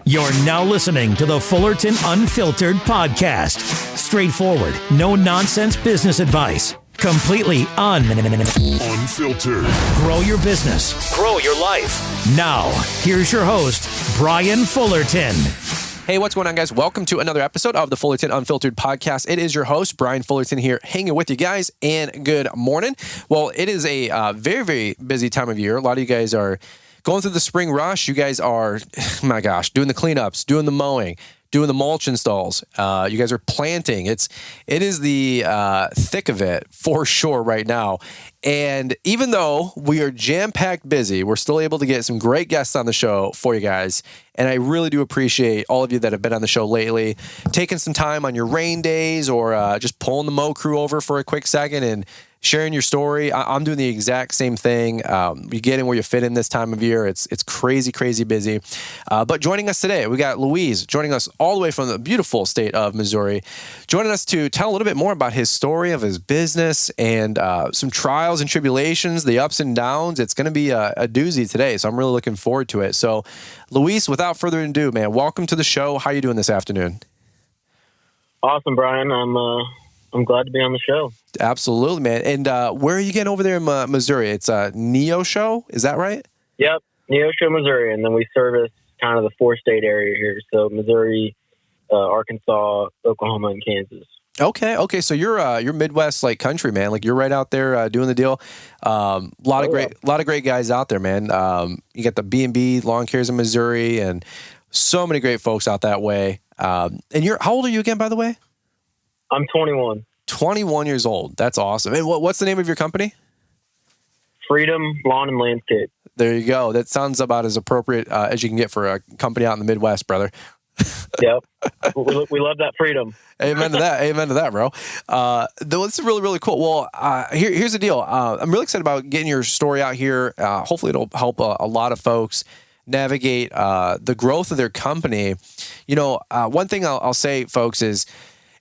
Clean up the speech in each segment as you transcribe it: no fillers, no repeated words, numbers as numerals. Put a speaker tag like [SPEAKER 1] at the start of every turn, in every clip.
[SPEAKER 1] You're now listening to the Fullerton Unfiltered podcast. Straightforward, no nonsense business advice. Completely unfiltered. Grow your business. Grow your life. Now, here's your host, Brian Fullerton.
[SPEAKER 2] Hey, what's going on, guys? Welcome to another episode of the Fullerton Unfiltered podcast. It is your host, Brian Fullerton, here hanging with you guys, and good morning. Well, it is a very, very busy time of year. A lot of you guys are going through the spring rush. You guys are, my gosh, doing the cleanups, doing the mowing, doing the mulch installs. You guys are planting. It is the thick of it for sure right now. And even though we are jam-packed busy, we're still able to get some great guests on the show for you guys. And I really do appreciate all of you that have been on the show lately, taking some time on your rain days or just pulling the mow crew over for a quick second and sharing your story. I'm doing the exact same thing. You get in where you fit in this time of year. It's crazy, crazy busy. But joining us today, we got Luis joining us all the way from the beautiful state of Missouri, joining us to tell a little bit more about his story of his business and some trials and tribulations, the ups and downs. It's going to be a doozy today, so I'm really looking forward to it. So, Luis, without further ado, man, welcome to the show. How are you doing this afternoon?
[SPEAKER 3] Awesome, Brian. I'm glad to be on the show.
[SPEAKER 2] Absolutely, man. And where are you getting over there in Missouri? It's Neosho, is that right?
[SPEAKER 3] Yep, Neosho, Missouri. And then we service kind of the four-state area here. So Missouri, Arkansas, Oklahoma, and Kansas.
[SPEAKER 2] Okay. So you're Midwest like country, man. Like you're right out there doing the deal. A lot of great guys out there, man. You got the B&B Lawn Cares in Missouri, and so many great folks out that way. And how old are you again, by the way?
[SPEAKER 3] I'm 21.
[SPEAKER 2] 21 years old. That's awesome. And what's the name of your company?
[SPEAKER 3] Freedom Lawn and Landscape.
[SPEAKER 2] There you go. That sounds about as appropriate as you can get for a company out in the Midwest, brother.
[SPEAKER 3] Yep. We love that freedom.
[SPEAKER 2] Amen to that. Amen to that, bro. This is really, really cool. Well, here's the deal. I'm really excited about getting your story out here. Hopefully it'll help a lot of folks navigate the growth of their company. You know, one thing I'll say, folks, is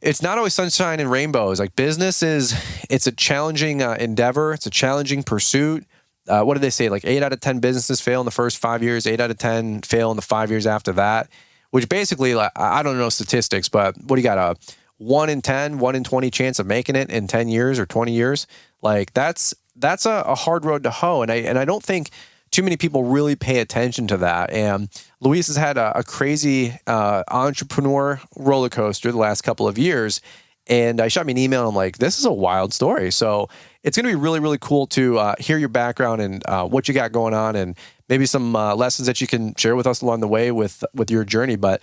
[SPEAKER 2] it's not always sunshine and rainbows. Like business it's a challenging endeavor. It's a challenging pursuit. What do they say? Like 8 out of 10 businesses fail in the first 5 years, 8 out of 10 fail in the 5 years after that, which basically, like, I don't know statistics, but what do you got? A 1 in 10, 1 in 20 chance of making it in 10 years or 20 years. Like that's a hard road to hoe. And I don't think too many people really pay attention to that. And Luis has had a crazy entrepreneur roller coaster the last couple of years. And I shot me an email and I'm like, this is a wild story. So it's going to be really, really cool to hear your background and what you got going on, and maybe some lessons that you can share with us along the way with your journey. But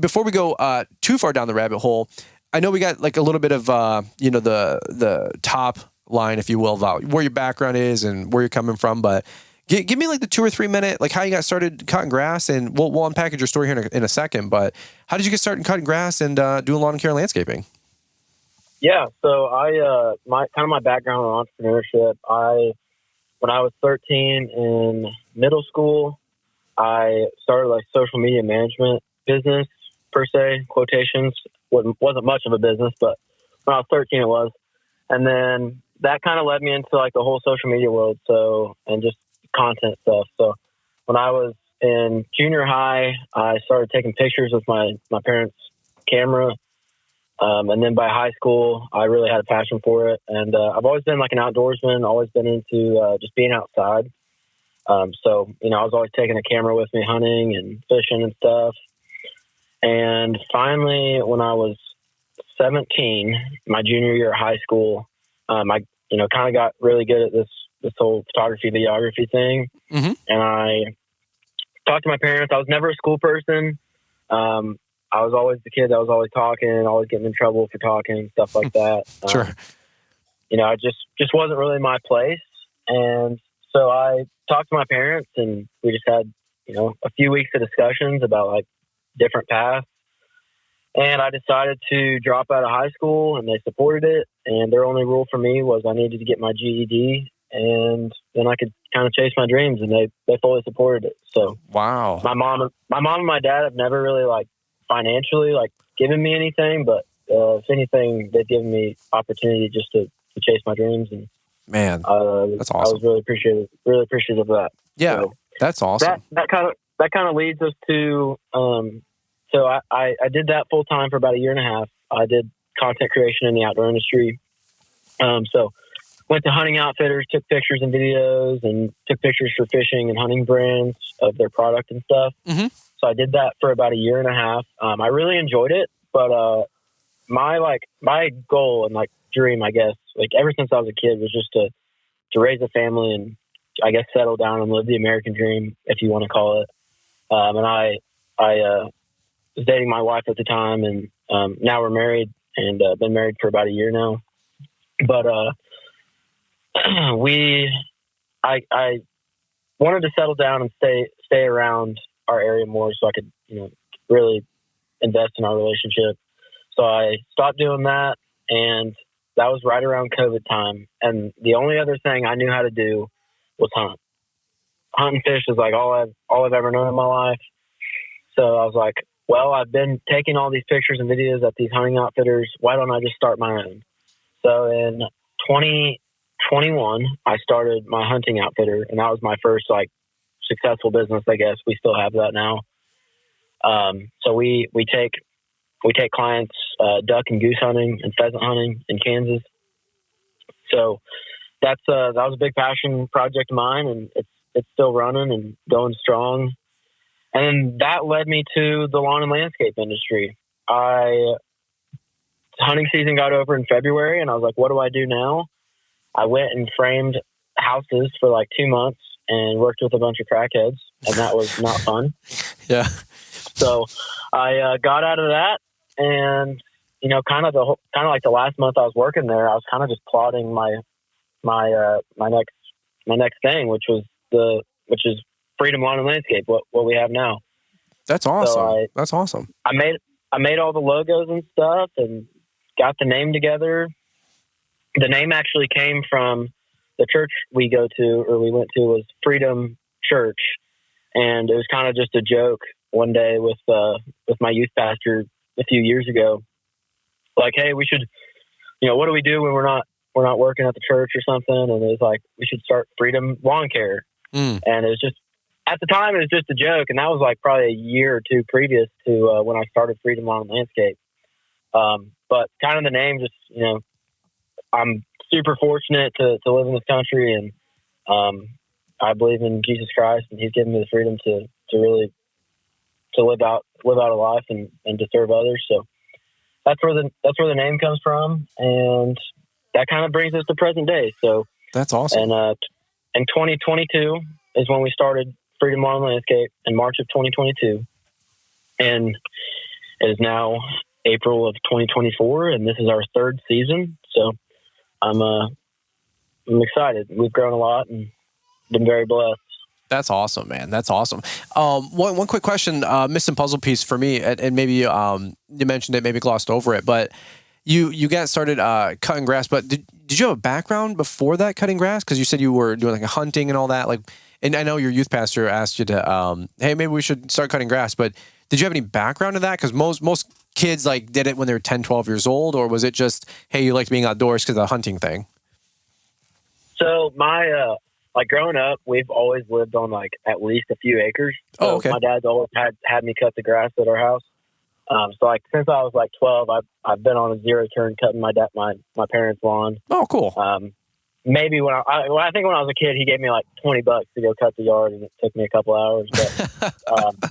[SPEAKER 2] before we go too far down the rabbit hole, I know we got like a little bit of, the top line, if you will, about where your background is and where you're coming from. But give me like the 2 or 3 minute, like how you got started cutting grass, and we'll unpackage your story here in a second. But how did you get started cutting grass and doing lawn care and landscaping?
[SPEAKER 3] Yeah, so my background in entrepreneurship. When I was 13 in middle school, I started like social media management business per se, quotations. Wasn't much of a business, but when I was 13 it was. And then that kind of led me into like the whole social media world. And just content stuff. So when I was in junior high, I started taking pictures with my parents' camera. And then by high school, I really had a passion for it. And I've always been like an outdoorsman, always been into just being outside. So, I was always taking a camera with me, hunting and fishing and stuff. And finally, when I was 17, my junior year of high school, I kind of got really good at this whole photography, videography thing. Mm-hmm. And I talked to my parents. I was never a school person. I was always the kid that was always talking, always getting in trouble for talking, stuff like that.
[SPEAKER 2] Sure.
[SPEAKER 3] I just wasn't really my place. And so I talked to my parents, and we just had, a few weeks of discussions about like different paths. And I decided to drop out of high school, and they supported it. And their only rule for me was I needed to get my GED, and then I could kind of chase my dreams, and they fully supported it. So
[SPEAKER 2] wow.
[SPEAKER 3] My mom and my dad have never really like financially like given me anything, but if anything, they've given me opportunity just to chase my dreams. And
[SPEAKER 2] man, that's awesome.
[SPEAKER 3] I was really appreciative of that.
[SPEAKER 2] Yeah, so that's awesome.
[SPEAKER 3] That kind that kind of leads us to, so I did that full time for about a year and a half. I did content creation in the outdoor industry. So went to hunting outfitters, took pictures and videos, and took pictures for fishing and hunting brands of their product and stuff.
[SPEAKER 2] Mm-hmm.
[SPEAKER 3] So I did that for about a year and a half. I really enjoyed it, but my goal and like dream, I guess, like ever since I was a kid, was just to raise a family and I guess settle down and live the American dream, if you want to call it. And I was dating my wife at the time, and now we're married and been married for about a year now. But I wanted to settle down and stay around our area more, so I could really invest in our relationship. So I stopped doing that, and that was right around COVID time. And the only other thing I knew how to do was hunt. Hunt and fish is like all I've ever known in my life. So I was like, well, I've been taking all these pictures and videos at these hunting outfitters. Why don't I just start my own? So in 2021, I started my hunting outfitter, and that was my first like successful business, I guess. We still have that now. So we take clients duck and goose hunting and pheasant hunting in Kansas. So that was a big passion project of mine, and it's still running and going strong. And that led me to the lawn and landscape industry. Hunting season got over in February, and I was like, what do I do now? I went and framed houses for like 2 months and worked with a bunch of crackheads, and that was not fun.
[SPEAKER 2] Yeah. So
[SPEAKER 3] I got out of that, and kind of like the last month I was working there, I was kind of just plotting my next thing, which is Freedom Lawn and Landscape, what we have now.
[SPEAKER 2] That's awesome.
[SPEAKER 3] So
[SPEAKER 2] That's awesome.
[SPEAKER 3] I made all the logos and stuff and got the name together. The name actually came from the church we went to was Freedom Church, and it was kind of just a joke one day with my youth pastor a few years ago. Like, hey, we should, what do we do when we're not working at the church or something? And it was like, we should start Freedom Lawn Care. And it was just, at the time, it was just a joke. And that was like probably a year or two previous to when I started Freedom Lawn and Landscape. But kind of the name just, I'm super fortunate to live in this country, and I believe in Jesus Christ, and He's given me the freedom to really live out a life and to serve others. So that's where the name comes from, and that kind of brings us to present day. So
[SPEAKER 2] that's awesome.
[SPEAKER 3] And in 2022 is when we started Freedom Lawn and Landscape, in March of 2022, and it is now April of 2024, and this is our third season. So I'm excited. We've grown a lot and been very blessed.
[SPEAKER 2] That's awesome, man. That's awesome. One quick question, missing puzzle piece for me, and maybe you mentioned it, maybe glossed over it, but you got started cutting grass. But did you have a background before that cutting grass? Because you said you were doing like a hunting and all that. Like, and I know your youth pastor asked you to, hey, maybe we should start cutting grass. But did you have any background in that? Because most kids like did it when they were 10, 12 years old, or was it just, hey, you liked being outdoors because of the hunting thing? So
[SPEAKER 3] my like growing up, we've always lived on like at least a few acres. So
[SPEAKER 2] okay.
[SPEAKER 3] My dad's always had me cut the grass at our house. So like since I was like 12, I've been on a zero turn cutting my parents' lawn.
[SPEAKER 2] Oh, cool.
[SPEAKER 3] Maybe when I think when I was a kid, he gave me like $20 to go cut the yard, and it took me a couple hours. But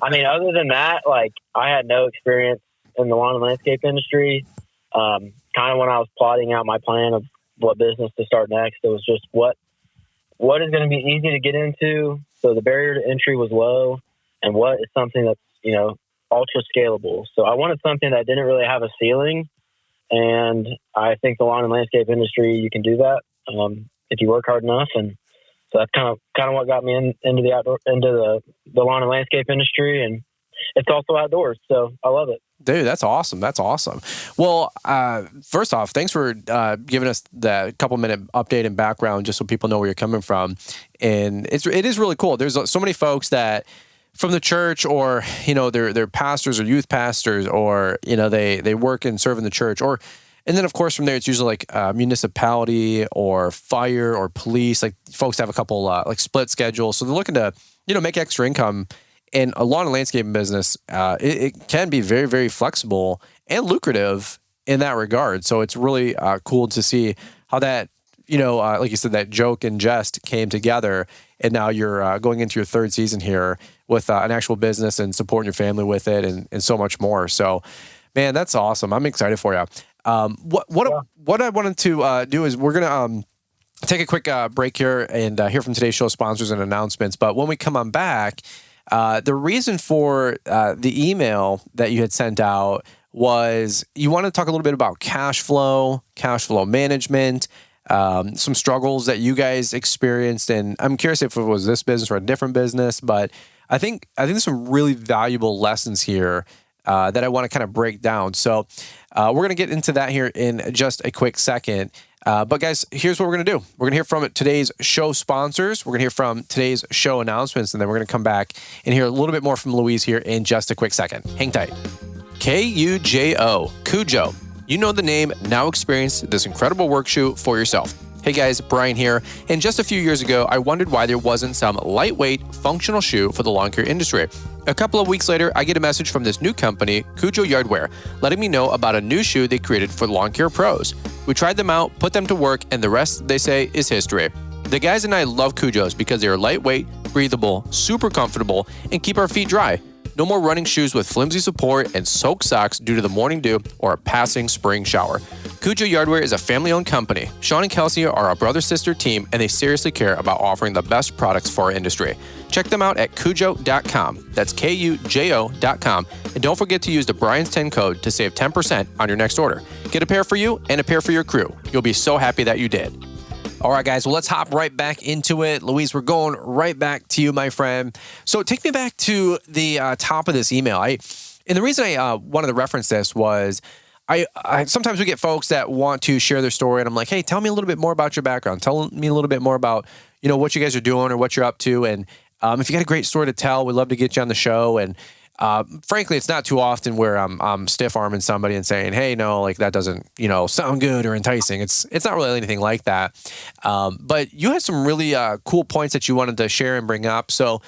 [SPEAKER 3] I mean, other than that, like I had no experience in the lawn and landscape industry. Kind of when I was plotting out my plan of what business to start next, it was just what is going to be easy to get into. So the barrier to entry was low, and what is something that's, ultra scalable. So I wanted something that didn't really have a ceiling. And I think the lawn and landscape industry, you can do that if you work hard enough. And so that's kind of what got me into the lawn and landscape industry. And it's also outdoors, so I love it.
[SPEAKER 2] Dude, that's awesome. That's awesome. Well, first off, thanks for giving us that couple-minute update and background, just so people know where you're coming from. And it is really cool. There's so many folks that from the church, or they're pastors or youth pastors, or they work and serve in the church, and then of course from there it's usually like municipality or fire or police. Like folks have a couple like split schedules, so they're looking to make extra income. And a lawn and landscaping business, it can be very, very flexible and lucrative in that regard. So it's really cool to see how that, like you said, that joke and jest came together. And now you're going into your third season here with an actual business and supporting your family with it and so much more. So, man, that's awesome. I'm excited for you. What I wanted to do is we're going to take a quick break here and hear from today's show sponsors and announcements. But when we come on back, the reason for the email that you had sent out was you want to talk a little bit about cash flow management, some struggles that you guys experienced. And I'm curious if it was this business or a different business, but I think there's some really valuable lessons here that I want to kind of break down. So we're going to get into that here in just a quick second. But guys, here's what we're going to do. We're going to hear from today's show sponsors. We're going to hear from today's show announcements, and then we're going to come back and hear a little bit more from Luis here in just a quick second. Hang tight. Kujo, Cujo. You know the name, now experience this incredible work shoe for yourself. Hey guys, Brian here. And just a few years ago, I wondered why there wasn't some lightweight, functional shoe for the lawn care industry. A couple of weeks later, I get a message from this new company, Cujo Yardwear, letting me know about a new shoe they created for lawn care pros. We tried them out, put them to work, and the rest, they say, is history. The guys and I love Cujos because they are lightweight, breathable, super comfortable, and keep our feet dry. No more running shoes with flimsy support and soaked socks due to the morning dew or a passing spring shower. Cujo Yardwear is a family-owned company. Sean and Kelsey are a brother-sister team, and they seriously care about offering the best products for our industry. Check them out at Cujo.com. That's Kujo.com. And don't forget to use the Brian's 10 code to save 10% on your next order. Get a pair for you and a pair for your crew. You'll be so happy that you did. All right, guys, well, let's hop right back into it. Luis, we're going right back to you, my friend. So take me back to the top of this email. And the reason I wanted to reference this was I sometimes we get folks that want to share their story, and I'm like, hey, tell me a little bit more about your background. Tell me a little bit more about, what you guys are doing or what you're up to. And if you got a great story to tell, we'd love to get you on the show. And frankly, it's not too often where I'm stiff arming somebody and saying, hey, no, like that doesn't, sound good or enticing. It's not really anything like that. But you had some really cool points that you wanted to share and bring up. So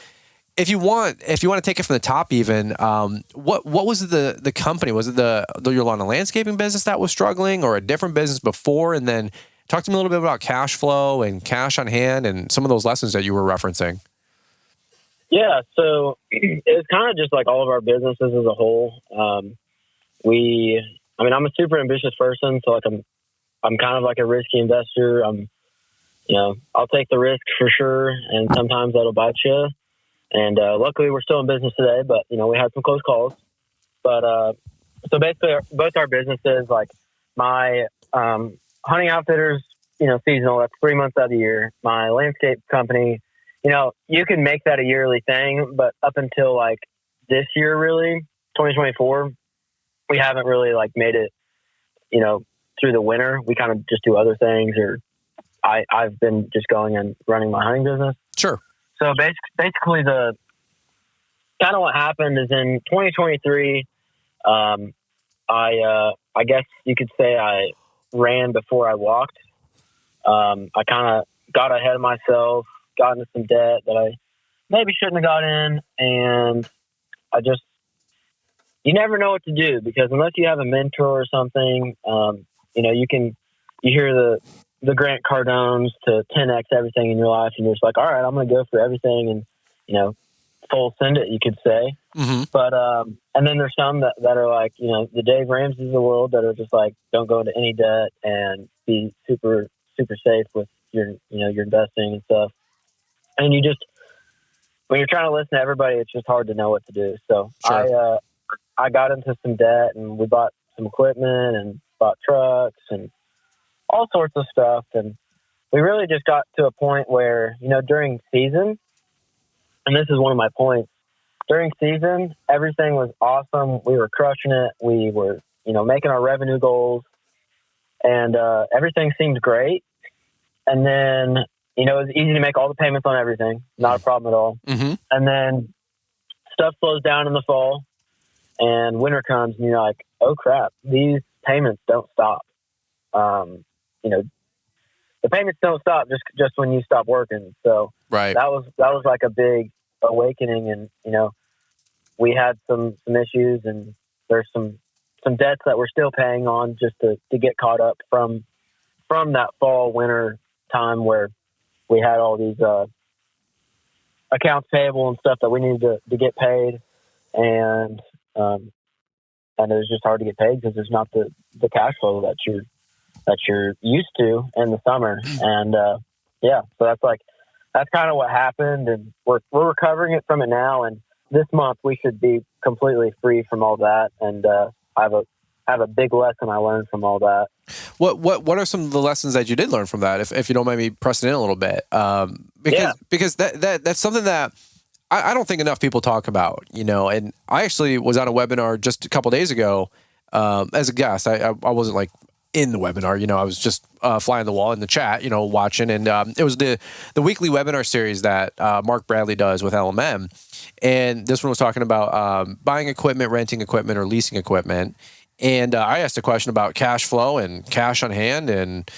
[SPEAKER 2] if you want to take it from the top, even what was the company? Was it your lawn and landscaping business that was struggling, or a different business before? And then talk to me a little bit about cash flow and cash on hand and some of those lessons that you were referencing.
[SPEAKER 3] Yeah, so it's kind of just like all of our businesses as a whole. I'm a super ambitious person, so I'm kind of like a risky investor. I'll take the risk for sure, and sometimes that'll bite you. And luckily, we're still in business today, but we had some close calls. But so basically, both our businesses, like my hunting outfitters, seasonal. That's 3 months out of the year. My landscape company. You can make that a yearly thing, but up until like this year, really, 2024, we haven't really like made it, through the winter. We kind of just do other things, or I've been just going and running my hunting business.
[SPEAKER 2] Sure.
[SPEAKER 3] So basically the kind of what happened is in 2023, I guess you could say I ran before I walked. I kind of got ahead of myself, got into some debt that I maybe shouldn't have got in. And you never know what to do, because unless you have a mentor or something, you hear the Grant Cardones to 10X everything in your life. And you're just like, all right, I'm going to go for everything. And, full send it, you could say.
[SPEAKER 2] Mm-hmm.
[SPEAKER 3] But, and then there's some that are like, the Dave Ramsey's of the world that are just like, don't go into any debt and be super, super safe with your investing and stuff. And when you're trying to listen to everybody, it's just hard to know what to do. So sure. I got into some debt, and we bought some equipment and bought trucks and all sorts of stuff. And we really just got to a point where, during season, and this is one of my points, during season, everything was awesome. We were crushing it. We were, making our revenue goals, and everything seemed great. And then, it was easy to make all the payments on everything. Not a problem at all.
[SPEAKER 2] Mm-hmm.
[SPEAKER 3] And then stuff slows down in the fall, and winter comes, and you're like, oh crap, these payments don't stop. The payments don't stop just when you stop working. So
[SPEAKER 2] right.
[SPEAKER 3] that was like a big awakening. And, we had some issues, and there's some debts that we're still paying on just to get caught up from that fall winter time where we had all these accounts payable and stuff that we needed to get paid, and it was just hard to get paid because there's not the cash flow that you're used to in the summer. And so that's kind of what happened, and we're recovering from it now. And this month we should be completely free from all that. And I have a big lesson I learned from all that.
[SPEAKER 2] What are some of the lessons that you did learn from that? If you don't mind me pressing in a little bit, because that's something that I don't think enough people talk about, and I actually was on a webinar just a couple days ago as a guest. I wasn't like in the webinar, I was just fly on the wall in the chat, watching. And it was the weekly webinar series that Mark Bradley does with LMM. And this one was talking about buying equipment, renting equipment, or leasing equipment. And I asked a question about cash flow and cash on hand and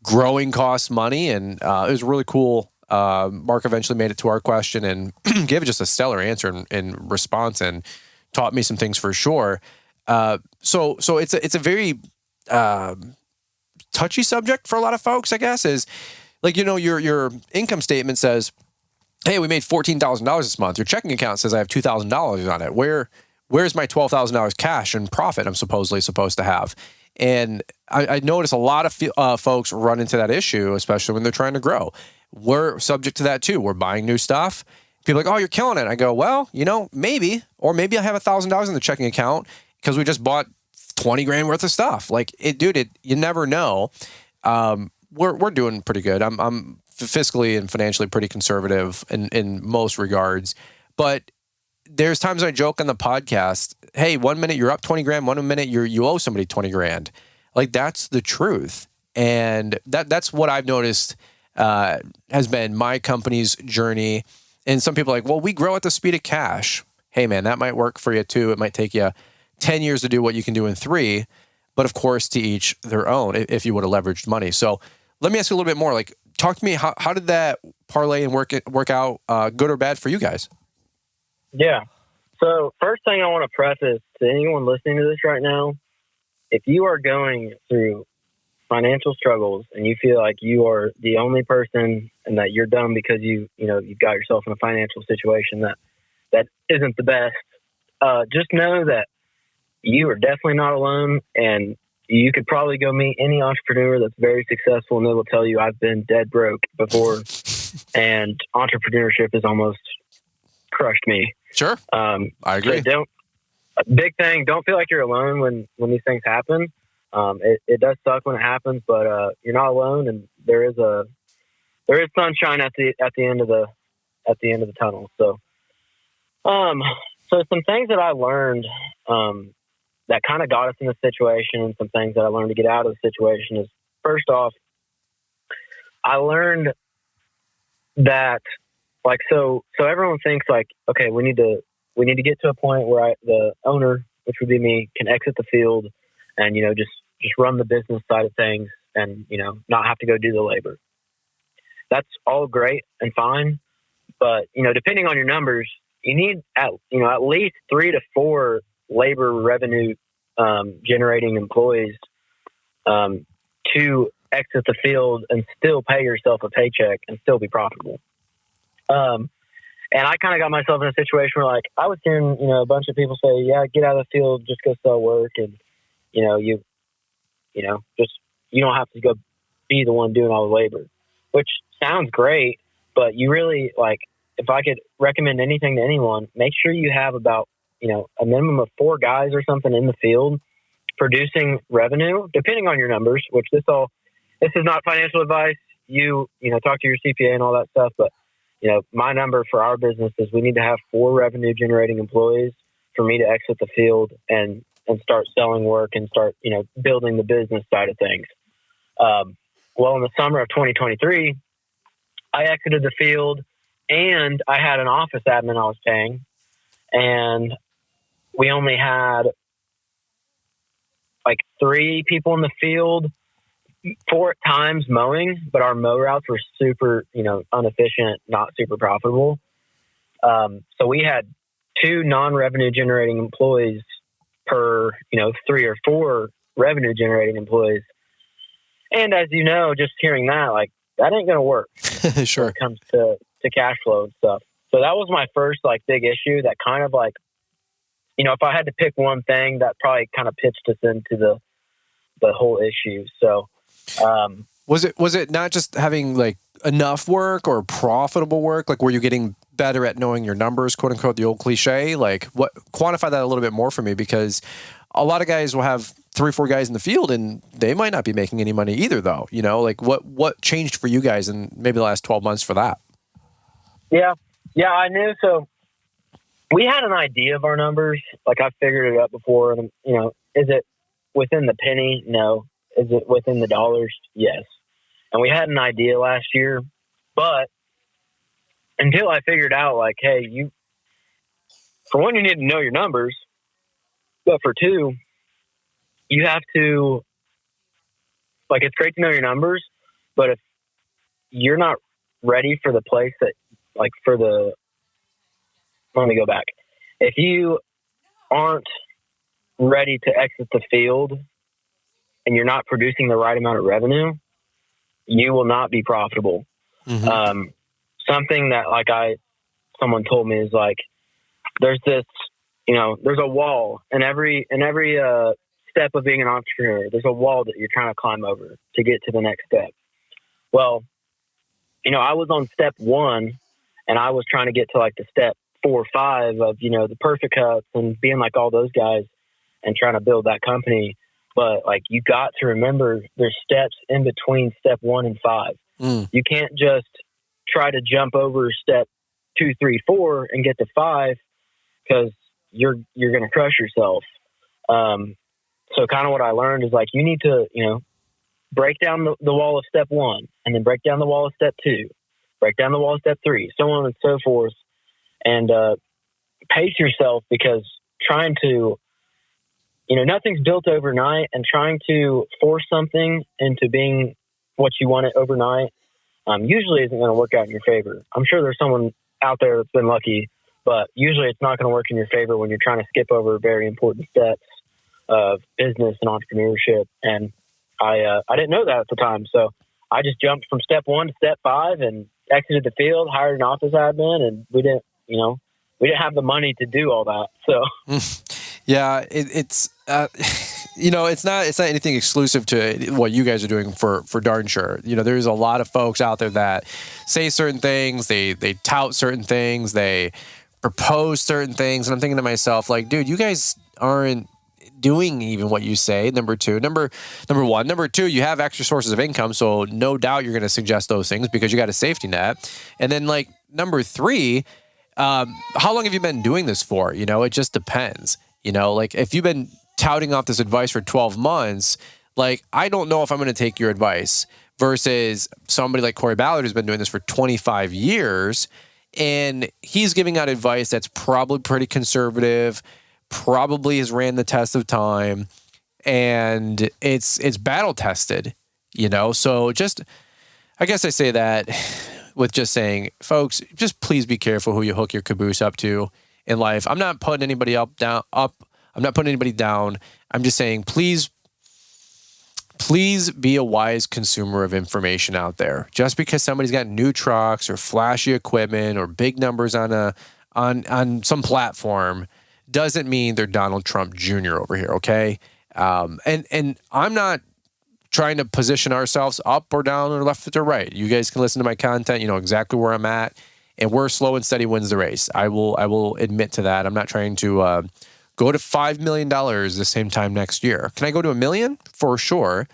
[SPEAKER 2] growing costs money. And it was really cool. Mark eventually made it to our question and gave just a stellar answer in response and taught me some things for sure. So it's a very touchy subject for a lot of folks, I guess, is like, your income statement says, hey, we made $14,000 this month. Your checking account says I have $2,000 on it. Where's my $12,000 cash and profit I'm supposed to have? And I notice a lot of folks run into that issue, especially when they're trying to grow. We're subject to that too. We're buying new stuff. People are like, oh, you're killing it. I go, well, maybe I have $1,000 in the checking account because we just bought 20 grand worth of stuff. Like you never know. We're doing pretty good. I'm fiscally and financially pretty conservative in most regards, but there's times I joke on the podcast, hey, 1 minute you're up 20 grand, 1 minute you owe somebody 20 grand. Like that's the truth. And that's what I've noticed has been my company's journey. And some people are like, well, we grow at the speed of cash. Hey man, that might work for you too. It might take you 10 years to do what you can do in 3, but of course to each their own if you would have leveraged money. So let me ask you a little bit more, like talk to me, how did that parlay and work out good or bad for you guys?
[SPEAKER 3] Yeah. So first thing I want to preface to anyone listening to this right now, if you are going through financial struggles and you feel like you are the only person and that you're dumb because you've got yourself in a financial situation that isn't the best, just know that you are definitely not alone, and you could probably go meet any entrepreneur that's very successful and they will tell you I've been dead broke before and entrepreneurship has almost crushed me.
[SPEAKER 2] Sure. I agree.
[SPEAKER 3] So big thing, don't feel like you're alone when these things happen. It does suck when it happens, but you're not alone, and there is sunshine at the end of the tunnel. So some things that I learned that kind of got us in the situation, and some things that I learned to get out of the situation is, first off, I learned that so everyone thinks like, okay, we need to get to a point where the owner, which would be me, can exit the field and, just run the business side of things and, not have to go do the labor. That's all great and fine. But, depending on your numbers, you need at least 3 to 4 labor revenue generating employees to exit the field and still pay yourself a paycheck and still be profitable. And I kind of got myself in a situation where, like, I was hearing, a bunch of people say, yeah, get out of the field, just go sell work. And, you don't have to go be the one doing all the labor, which sounds great. But you really, like, if I could recommend anything to anyone, make sure you have about, a minimum of 4 guys or something in the field producing revenue, depending on your numbers, which this is not financial advice. You talk to your CPA and all that stuff, but my number for our business is we need to have 4 revenue generating employees for me to exit the field and start selling work and start, building the business side of things. Well, in the summer of 2023, I exited the field and I had an office admin I was paying, and we only had like 3 people in the field, 4 at times mowing, but our mow routes were super, inefficient, not super profitable. So we had 2 non-revenue generating employees per, 3 or 4 revenue generating employees. And as you know, just hearing that, like, that ain't going to work
[SPEAKER 2] Sure.
[SPEAKER 3] when it comes to cash flow and stuff. So that was my first like big issue that kind of like, if I had to pick one thing, that probably kind of pitched us into the whole issue. So,
[SPEAKER 2] was it not just having like enough work or profitable work? Like, were you getting better at knowing your numbers, quote unquote, the old cliche? Like, quantify that a little bit more for me, because a lot of guys will have 3 or 4 guys in the field and they might not be making any money either, though. Like what changed for you guys in maybe the last 12 months for that?
[SPEAKER 3] Yeah, I knew. So we had an idea of our numbers. Like, I figured it out before. And, is it within the penny? No. Is it within the dollars? Yes. And we had an idea last year, but until I figured out, like, hey, for one, you need to know your numbers, but for 2, you have to, like, it's great to know your numbers, but if you're not ready for the place that, like, let me go back. If you aren't ready to exit the field and you're not producing the right amount of revenue, you will not be profitable. Mm-hmm. Something that someone told me is like, there's this, there's a wall in every step of being an entrepreneur. There's a wall that you're trying to climb over to get to the next step. Well, I was on step 1 and I was trying to get to like the step 4 or 5 of, the perfect cuts and being like all those guys and trying to build that company. But like, you got to remember there's steps in between step 1 and 5. You can't just try to jump over step 2, 3, 4 and get to 5, because you're going to crush yourself. So kind of what I learned is like, you need to, break down the wall of step 1 and then break down the wall of step 2, break down the wall of step 3, so on and so forth. And pace yourself, because trying to, nothing's built overnight, and trying to force something into being what you want it overnight usually isn't going to work out in your favor. I'm sure there's someone out there that's been lucky, but usually it's not going to work in your favor when you're trying to skip over very important steps of business and entrepreneurship. And I didn't know that at the time. So I just jumped from step 1 to step 5 and exited the field, hired an office admin, and we didn't have the money to do all that. So
[SPEAKER 2] yeah, it's it's not anything exclusive to what you guys are doing for darn sure. There's a lot of folks out there that say certain things, they tout certain things, they propose certain things, and I'm thinking to myself, like, dude, you guys aren't doing even what you say. Number one. Number 2, you have extra sources of income, so no doubt you're going to suggest those things because you got a safety net. And then, like, number 3, how long have you been doing this for? It just depends. Like, if you've been touting off this advice for 12 months, like, I don't know if I'm going to take your advice versus somebody like Corey Ballard who's been doing this for 25 years, and he's giving out advice that's probably pretty conservative, probably has ran the test of time, and it's battle tested, So just, I guess I say that with just saying, folks, just please be careful who you hook your caboose up to in life. I'm not putting anybody up. I'm not putting anybody down. I'm just saying, please be a wise consumer of information out there. Just because somebody's got new trucks or flashy equipment or big numbers on some platform doesn't mean they're Donald Trump Jr. over here, okay? And I'm not trying to position ourselves up or down or left or right. You guys can listen to my content. You know exactly where I'm at. And we're slow and steady wins the race. I will admit to that. I'm not trying to go to $5 million the same time next year. Can I go to $1 million? For sure.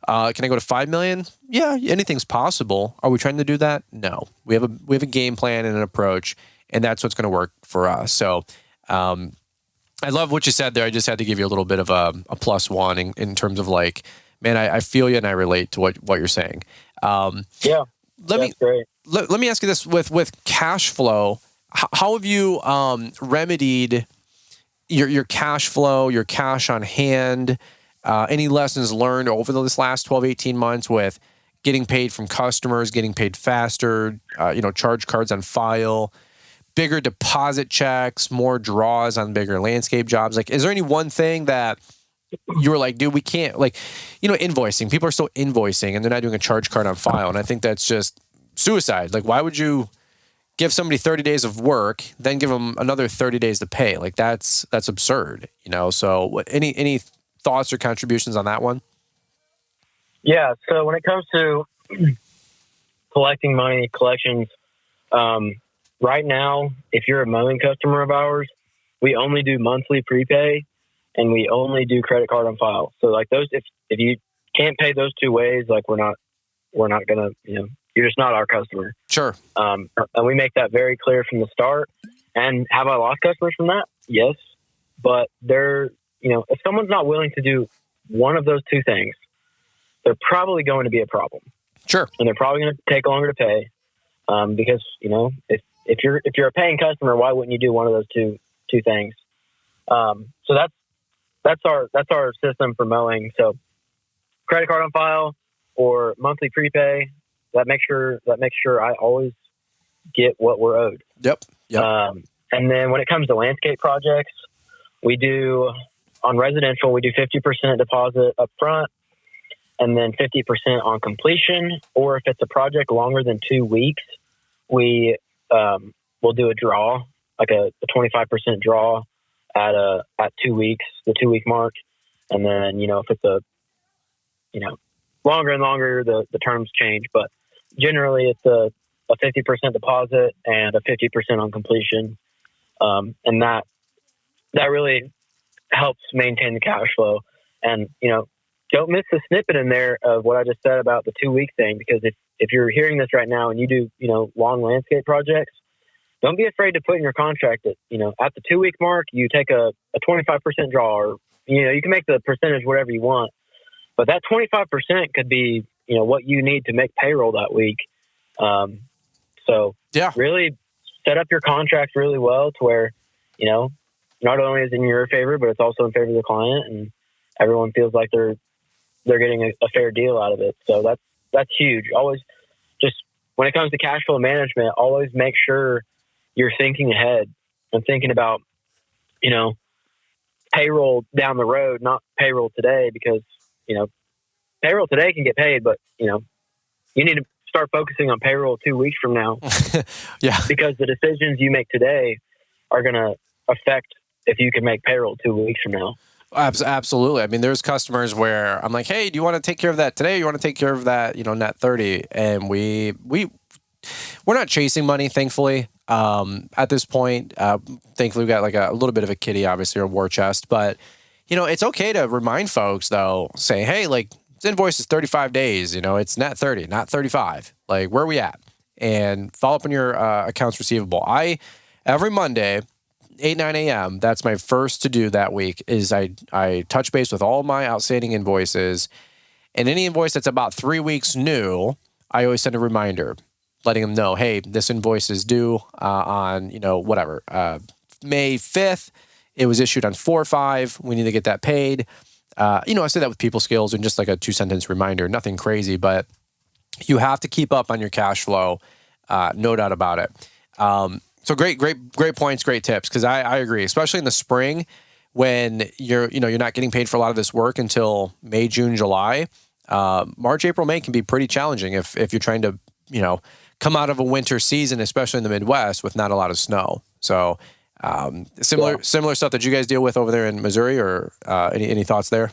[SPEAKER 2] Can I go to $5 million? Yeah, anything's possible. Are we trying to do that? No. We have a game plan and an approach, and that's what's going to work for us. So I love what you said there. I just had to give you a little bit of a +1 in terms of like, man, I feel you and I relate to what you're saying.
[SPEAKER 3] Yeah, that's great.
[SPEAKER 2] Let me ask you this: with cash flow, how have you remedied your cash flow, your cash on hand? Any lessons learned over this last 12, 18 months with getting paid from customers, getting paid faster, charge cards on file, bigger deposit checks, more draws on bigger landscape jobs? Like, is there any one thing that you were like, dude, we can't, like, invoicing. People are still invoicing and they're not doing a charge card on file. And I think that's just suicide. Like, why would you give somebody 30 days of work, then give them another 30 days to pay? Like, that's absurd, So any thoughts or contributions on that one?
[SPEAKER 3] Yeah. So when it comes to collecting money, collections, right now, if you're a mowing customer of ours, we only do monthly prepay and we only do credit card on file. So like those, if you can't pay those two ways, like we're not gonna, you're just not our customer.
[SPEAKER 2] Sure.
[SPEAKER 3] And we make that very clear from the start. And have I lost customers from that? Yes. But if someone's not willing to do one of those two things, they're probably going to be a problem. Sure. And they're probably going to take longer to pay. Because, if you're a paying customer, why wouldn't you do one of those two things? So that's our system for mowing. So credit card on file or monthly prepay, that makes sure I always get what we're owed.
[SPEAKER 2] Yep.
[SPEAKER 3] And then when it comes to landscape projects, on residential, we do 50% deposit up front and then 50% on completion. Or if it's a project longer than 2 weeks, we'll do a draw, like a 25% draw at 2 weeks, the 2 week mark. And then, if it's longer and longer, the terms change, but generally it's a 50% deposit and a 50% on completion. And that really helps maintain the cash flow. And, don't miss the snippet in there of what I just said about the 2 week thing, because if you're hearing this right now and you do, long landscape projects, don't be afraid to put in your contract that, at the 2 week mark, you take a 25% draw, or, you can make the percentage whatever you want, but that 25% could be, what you need to make payroll that week. So yeah, really set up your contract really well to where, not only is it in your favor, but it's also in favor of the client, and everyone feels like they're getting a fair deal out of it. So that's huge. Always, just when it comes to cash flow management, always make sure you're thinking ahead and thinking about, payroll down the road, not payroll today, because, payroll today can get paid, but, you need to start focusing on payroll 2 weeks from now.
[SPEAKER 2] Yeah.
[SPEAKER 3] Because the decisions you make today are going to affect if you can make payroll 2 weeks from now.
[SPEAKER 2] Absolutely. I mean, there's customers where I'm like, hey, do you want to take care of that today? You want to take care of that, net 30? And we're not chasing money, thankfulully. At this point, thankfully, we've got like a little bit of a kitty, obviously, or war chest. But, it's okay to remind folks, though, say, hey, like, this invoice is 35 days. It's net 30, not 35. Like, where are we at? And follow up on your accounts receivable. Every Monday, 8, 9 a.m., that's my first to do that week, is I touch base with all my outstanding invoices. And any invoice that's about 3 weeks new, I always send a reminder, letting them know, hey, this invoice is due on, May 5th. It was issued on 4/5. We need to get that paid. I say that with people skills and just like a 2-sentence reminder, nothing crazy, but you have to keep up on your cash flow. No doubt about it. So great points, great tips. Cause I agree, especially in the spring when you're not getting paid for a lot of this work until May, June, July. March, April, May can be pretty challenging if you're trying to, come out of a winter season, especially in the Midwest with not a lot of snow. So, similar stuff that you guys deal with over there in Missouri, or any thoughts there?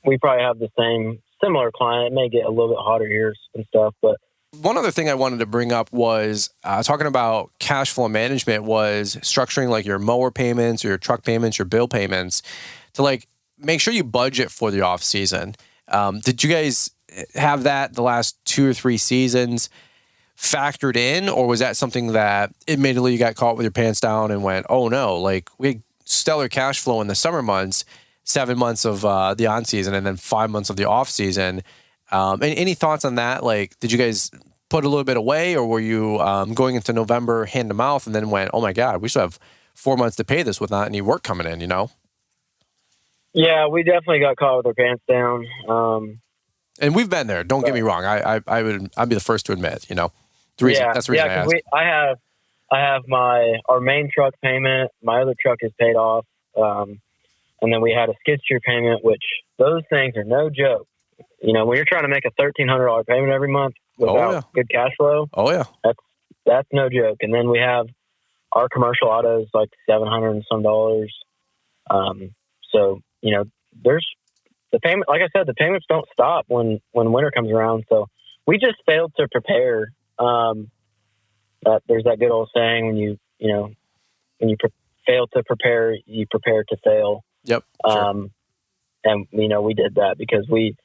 [SPEAKER 3] We probably have the same similar client. It may get a little bit hotter here and stuff, but
[SPEAKER 2] one other thing I wanted to bring up was talking about cash flow management, was structuring like your mower payments or your truck payments, your bill payments, to like make sure you budget for the off season. Did you guys have that the last 2 or 3 seasons factored in, or was that something that admittedly you got caught with your pants down and went, oh no, like we had stellar cash flow in the summer months, 7 months of the on season, and then 5 months of the off season? Any thoughts on that? Like, did you guys put a little bit away, or were you going into November hand to mouth and then went, oh my God, we still have 4 months to pay this without any work coming in,
[SPEAKER 3] Yeah, we definitely got caught with our pants down.
[SPEAKER 2] And we've been there. Don't get me wrong. I'd be the first to admit, that's the reason I asked.
[SPEAKER 3] I have our main truck payment. My other truck is paid off. And then we had a skid steer payment, which those things are no joke. You know, when you're trying to make a $1,300 payment every month without good cash flow, that's no joke. And then we have our commercial autos, like $700 and some dollars. So, you know, there's the payment. Like I said, the payments don't stop when winter comes around. So we just failed to prepare. There's that good old saying, when you fail to prepare, you prepare to fail.
[SPEAKER 2] Yep. Sure.
[SPEAKER 3] And, you know, we did that because it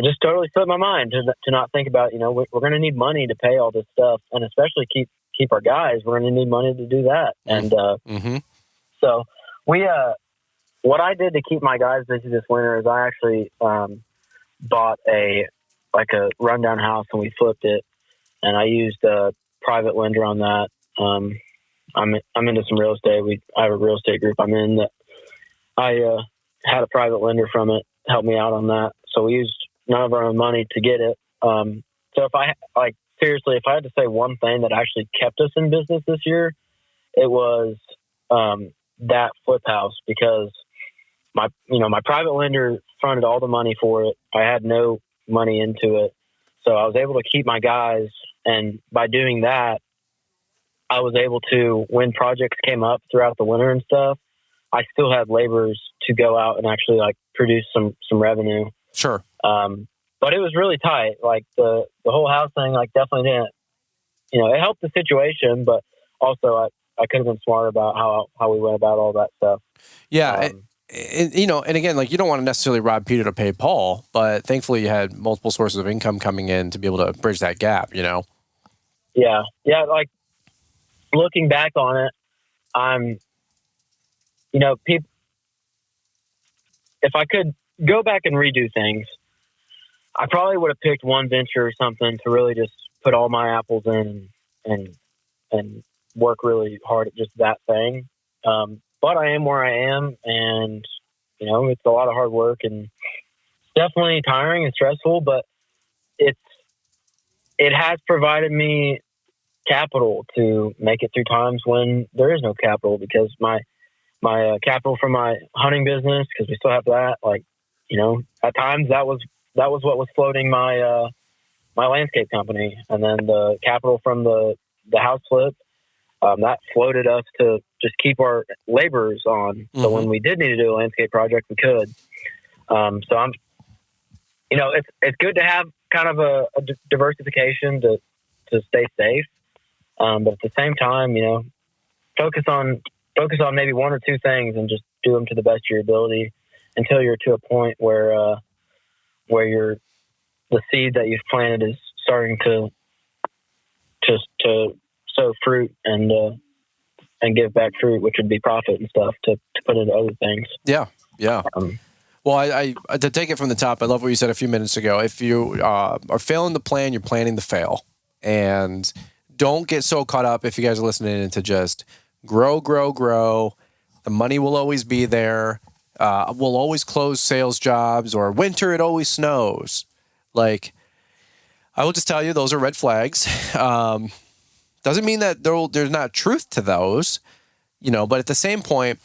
[SPEAKER 3] just totally slipped my mind to not think about, you know, we're going to need money to pay all this stuff, and especially keep our guys. We're going to need money to do that. And, so what I did to keep my guys busy this winter is I actually, bought a rundown house, and we flipped it, and I used a private lender on that. I'm into some real estate. I have a real estate group I'm in that I had a private lender from it help me out on that. So we used none of our own money to get it. So if I had to say one thing that actually kept us in business this year, it was that flip house, because my private lender fronted all the money for it. I had no money into it. So I was able to keep my guys. And by doing that, I was able to, when projects came up throughout the winter and stuff, I still had laborers to go out and actually produce some revenue.
[SPEAKER 2] Sure.
[SPEAKER 3] But it was really tight. Like the whole house thing, definitely didn't, it helped the situation, but also I could have been smarter about how we went about all that stuff.
[SPEAKER 2] Yeah. And again, you don't want to necessarily rob Peter to pay Paul, but thankfully you had multiple sources of income coming in to be able to bridge that gap, Yeah.
[SPEAKER 3] Yeah. Looking back on it, if I could go back and redo things, I probably would have picked one venture or something to really just put all my apples in and work really hard at just that thing. But I am where I am, and, it's a lot of hard work and definitely tiring and stressful, but it has provided me capital to make it through times when there is no capital, because my capital from my hunting business, because we still have that, at times that was what was floating my landscape company. And then the capital from the house flip, that floated us to just keep our laborers on. Mm-hmm. So when we did need to do a landscape project, we could. So I'm, it's good to have kind of a diversification to stay safe. But at the same time, focus on maybe one or two things and just do them to the best of your ability until you're to a point where the seed that you've planted is starting to sow fruit and give back fruit, which would be profit and stuff to put into other things.
[SPEAKER 2] Yeah. Yeah. Well, I to take it from the top, I love what you said a few minutes ago. If you are failing to plan, you're planning to fail. And don't get so caught up, if you guys are listening, into just grow. The money will always be there. We'll always close sales jobs, or winter, it always snows. I will just tell you, those are red flags. Doesn't mean that there's not truth to those, but at the same point,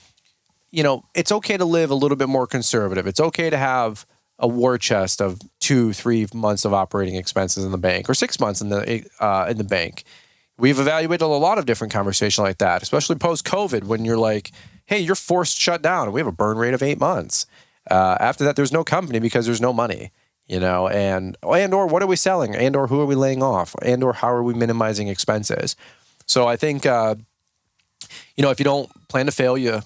[SPEAKER 2] it's okay to live a little bit more conservative. It's okay to have a war chest of 2-3 months of operating expenses in the bank, or 6 months in the bank. We've evaluated a lot of different conversations like that, especially post-COVID, when you're like, hey, you're forced shut down, and we have a burn rate of 8 months. After that, there's no company because there's no money, and or what are we selling, and or who are we laying off, and or how are we minimizing expenses. So I think, if you don't plan to fail, you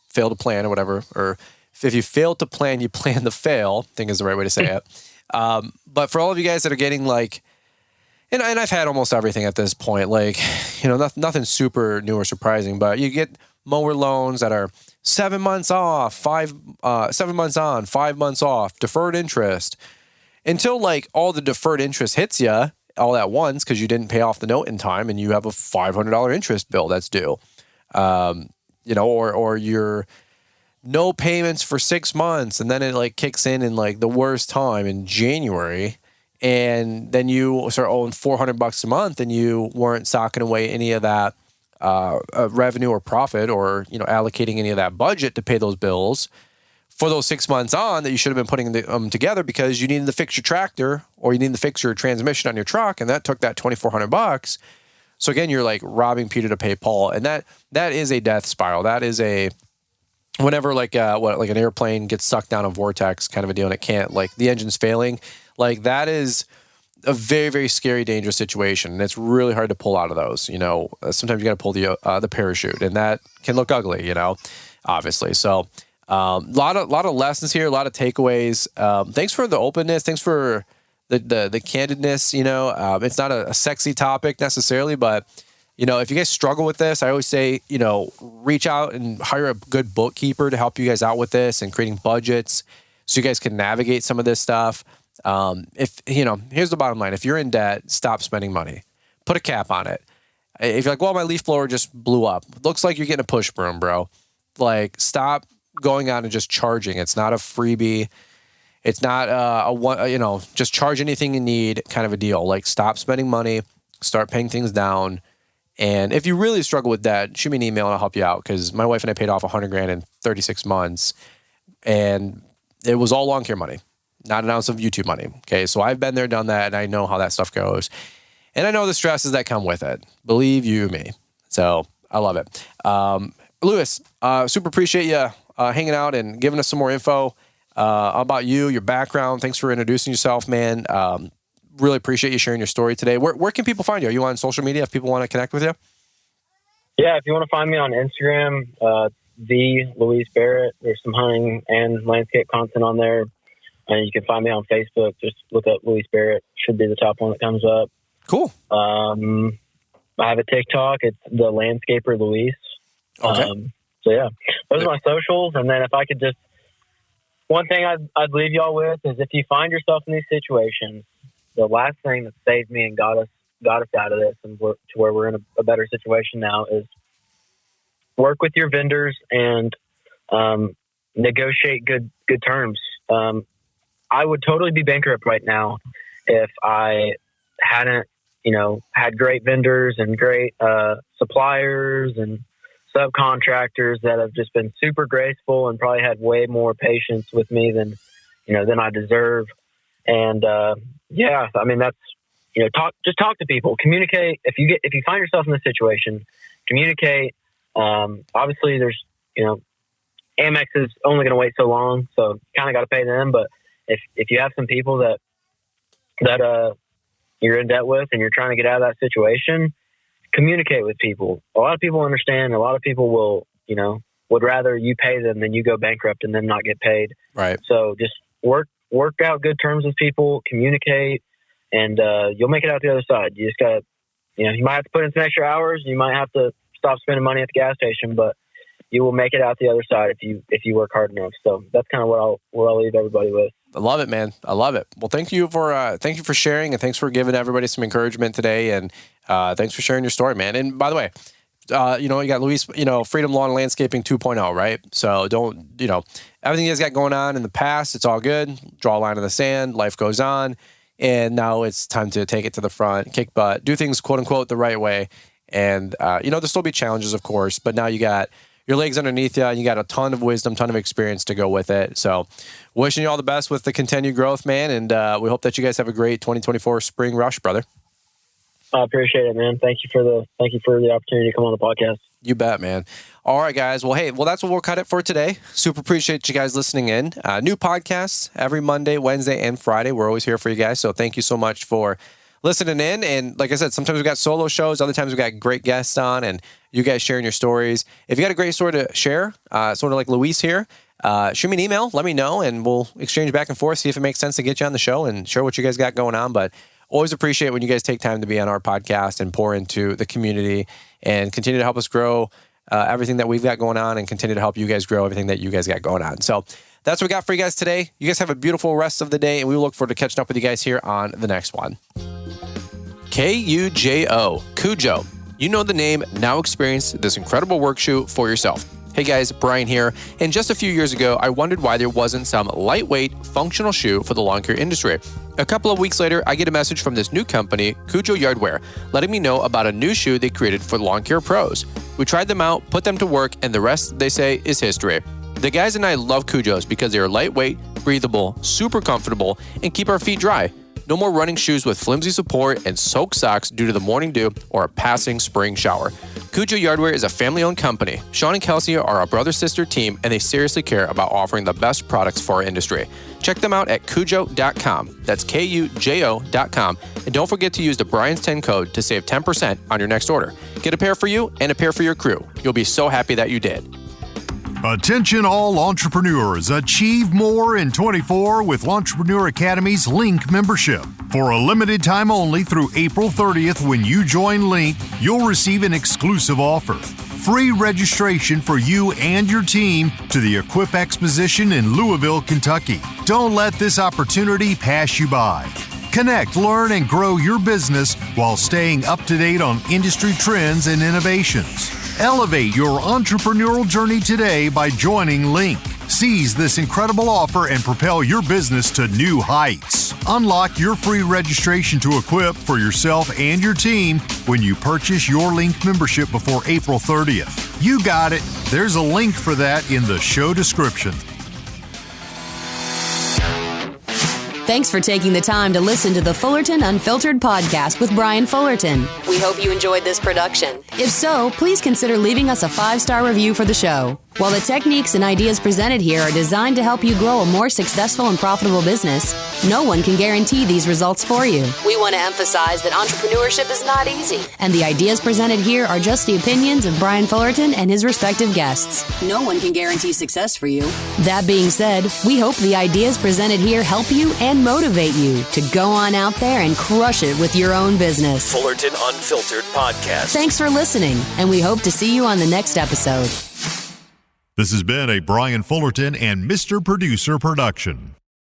[SPEAKER 2] fail to plan, or whatever, or if you fail to plan, you plan to fail, I think is the right way to say it. But for all of you guys that are getting and I've had almost everything at this point, nothing super new or surprising, but you get mower loans that are 7 months off, 7 months on, 5 months off, deferred interest, until all the deferred interest hits you all at once because you didn't pay off the note in time, and you have a $500 interest bill that's due. Or you're no payments for 6 months, and then it kicks in the worst time in January, and then you start owing $400 a month, and you weren't socking away any of that revenue or profit, or allocating any of that budget to pay those bills for those 6 months on that you should have been putting them together because you needed to fix your tractor or you needed to fix your transmission on your truck, and that took that $2,400. So again, you're like robbing Peter to pay Paul, and that is a death spiral. That is a whenever like an airplane gets sucked down a vortex kind of a deal, and it can't, like the engine's failing, like that is a very, very scary, dangerous situation, and it's really hard to pull out of those. Sometimes you got to pull the parachute, and that can look ugly. Obviously. So lot of lessons here, a lot of takeaways. Thanks for the openness. Thanks for the candidness. It's not a sexy topic necessarily, but if you guys struggle with this, I always say, reach out and hire a good bookkeeper to help you guys out with this and creating budgets so you guys can navigate some of this stuff. Here's the bottom line. If you're in debt, stop spending money. Put a cap on it. If you're like, well, my leaf blower just blew up. Looks like you're getting a push broom, bro. Like, stop going out and just charging. It's not a freebie. It's not just charge anything you need kind of a deal. Like, stop spending money, start paying things down. And if you really struggle with that, shoot me an email and I'll help you out. Because my wife and I paid off $100,000 in 36 months, and it was all lawn care money, not an ounce of YouTube money. Okay, so I've been there, done that, and I know how that stuff goes, and I know the stresses that come with it. Believe you me. So I love it. Luis, super appreciate you hanging out and giving us some more info about you, your background. Thanks for introducing yourself, man. Really appreciate you sharing your story today. Where can people find you? Are you on social media if people want to connect with you?
[SPEAKER 3] Yeah, if you want to find me on Instagram, the Luis Barrett. There's some hunting and landscape content on there. And you can find me on Facebook. Just look up Luis Barrett. Should be the top one that comes up.
[SPEAKER 2] Cool.
[SPEAKER 3] I have a TikTok. It's the Landscaper Luis.
[SPEAKER 2] Okay.
[SPEAKER 3] So yeah, those are my socials. And then if I could just, one thing I'd leave y'all with is, if you find yourself in these situations, the last thing that saved me and got us out of this and to where we're in a better situation now is work with your vendors and negotiate good terms. I would totally be bankrupt right now if I hadn't, had great vendors and great suppliers and subcontractors that have just been super graceful and probably had way more patience with me than I deserve. And that's, talk to people, communicate. If you find yourself in this situation, communicate. Obviously there's, Amex is only going to wait so long, so you kind of got to pay them. But if you have some people that you're in debt with and you're trying to get out of that situation, communicate with people. A lot of people understand. A lot of people will, would rather you pay them than you go bankrupt and them not get paid.
[SPEAKER 2] Right.
[SPEAKER 3] So just work out good terms with people, communicate, and you'll make it out the other side. You just got to, you might have to put in some extra hours. You might have to stop spending money at the gas station, but you will make it out the other side if you work hard enough. So that's kind of what I'll leave everybody with.
[SPEAKER 2] I love it, man. I love it. Well, thank you for sharing, and thanks for giving everybody some encouragement today. And thanks for sharing your story, man. And by the way, you got Luis, Freedom Lawn Landscaping 2.0, right? So don't, everything you guys got going on in the past, it's all good. Draw a line in the sand. Life goes on. And now it's time to take it to the front, kick butt, do things, quote unquote, the right way. And, there'll still be challenges, of course, but now you got your legs underneath you, and you got a ton of wisdom, ton of experience to go with it. So wishing you all the best with the continued growth, man. And we hope that you guys have a great 2024 spring rush, brother.
[SPEAKER 3] I appreciate it, man. Thank you for the opportunity to come on the podcast.
[SPEAKER 2] You bet, man. All right, guys. Well, hey, that's what we'll cut it for today. Super appreciate you guys listening in. New podcasts every Monday, Wednesday, and Friday. We're always here for you guys. So thank you so much for listening in. And like I said, sometimes we've got solo shows. Other times we've got great guests on and you guys sharing your stories. If you got a great story to share, sort of like Luis here, shoot me an email, let me know, and we'll exchange back and forth, see if it makes sense to get you on the show and share what you guys got going on. But always appreciate when you guys take time to be on our podcast and pour into the community and continue to help us grow everything that we've got going on and continue to help you guys grow everything that you guys got going on. So that's what we got for you guys today. You guys have a beautiful rest of the day, and we look forward to catching up with you guys here on the next one. Kujo, Cujo. You know the name. Now experience this incredible work shoe for yourself. Hey guys, Brian here. And just a few years ago, I wondered why there wasn't some lightweight, functional shoe for the lawn care industry. A couple of weeks later, I get a message from this new company, Cujo Yardwear, letting me know about a new shoe they created for lawn care pros. We tried them out, put them to work, and the rest, they say, is history. The guys and I love Cujos because they are lightweight, breathable, super comfortable, and keep our feet dry. No more running shoes with flimsy support and soaked socks due to the morning dew or a passing spring shower. Cujo Yardwear is a family-owned company. Sean and Kelsey are a brother-sister team, and they seriously care about offering the best products for our industry. Check them out at Cujo.com. That's Kujo.com. And don't forget to use the Brian's 10 code to save 10% on your next order. Get a pair for you and a pair for your crew. You'll be so happy that you did.
[SPEAKER 4] Attention all entrepreneurs, achieve more in 24 with Entrepreneur Academy's Link membership. For a limited time only through April 30th, when you join Link, you'll receive an exclusive offer. Free registration for you and your team to the Equip Exposition in Louisville, Kentucky. Don't let this opportunity pass you by. Connect, learn, and grow your business while staying up to date on industry trends and innovations. Elevate your entrepreneurial journey today by joining Link. Seize this incredible offer and propel your business to new heights. Unlock your free registration to Equip for yourself and your team when you purchase your Link membership before April 30th. You got it. There's a link for that in the show description.
[SPEAKER 5] Thanks for taking the time to listen to the Fullerton Unfiltered podcast with Brian Fullerton. We hope you enjoyed this production. If so, please consider leaving us a 5-star review for the show. While the techniques and ideas presented here are designed to help you grow a more successful and profitable business, no one can guarantee these results for you. We want to emphasize that entrepreneurship is not easy, and the ideas presented here are just the opinions of Brian Fullerton and his respective guests. No one can guarantee success for you. That being said, we hope the ideas presented here help you and motivate you to go on out there and crush it with your own business.
[SPEAKER 1] Fullerton Unfiltered Podcast.
[SPEAKER 5] Thanks for listening, and we hope to see you on the next episode.
[SPEAKER 4] This has been a Brian Fullerton and Mr. Producer production.